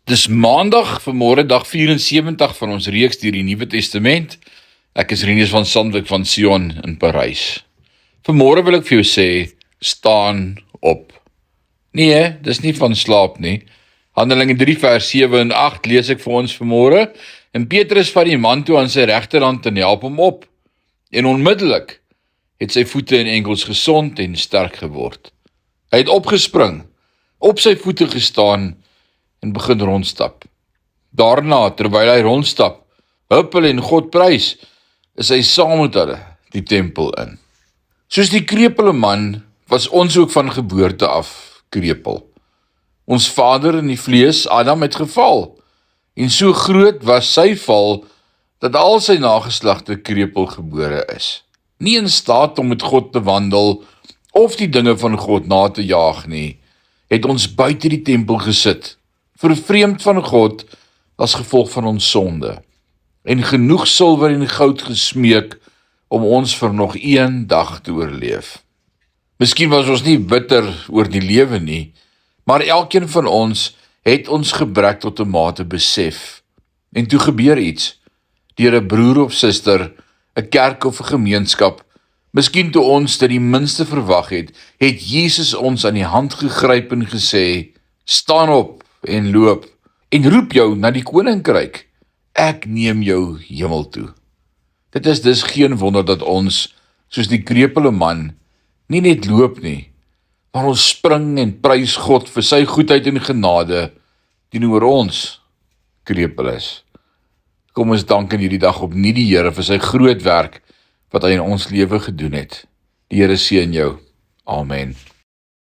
Dis Maandag, vanmôre dag 74 van ons reeks deur die Nuwe Testament. Ek is Rinus van Sandwyk van Sion in Parys. Vanmôre wil ek vir jou sê, staan op. Nee, dis nie van slaap nie. Handelinge 3 vers 7 en 8 lees ek vir ons vanmôre. En Petrus vat die man toe aan sy regterhand en help hom op. En onmiddellik het sy voete en enkels gesond en sterk geword. Hy het opgespring, op sy voete gestaan en begin rondstap. Daarna, terwyl hy rondstap, huppel en God prys, is hy saam met hulle die tempel in. Soos die krepele man, was ons ook van geboorte af krepel. Ons vader in die vlees, Adam, het geval, en so groot was sy val, dat al sy nageslagte krepel gebore is. Nie in staat om met God te wandel, of die dinge van God na te jaag nie, het ons buite die tempel gesit, vervreemd van God as gevolg van ons sonde, en genoeg silwer en goud gesmeek om ons vir nog een dag te oorleef. Miskien was ons nie bitter oor die lewe nie, maar elkeen van ons het ons gebrek tot 'n mate besef. En toe gebeur iets, deur 'n broer of suster, 'n kerk of 'n gemeenskap, miskien toe ons dit die minste verwag het Jesus ons aan die hand gegryp en gesê, staan op en loop, en roep jou na die koninkryk. Ek neem jou hemel toe. Dit is dus geen wonder dat ons, soos die krepele man, nie net loop nie, maar ons spring en prys God vir sy goedheid en genade teenoor ons krepel is. Kom ons dank in hierdie dag opnuut die Here vir sy groot werk wat hy in ons lewe gedoen het. Die Here seën jou. Amen.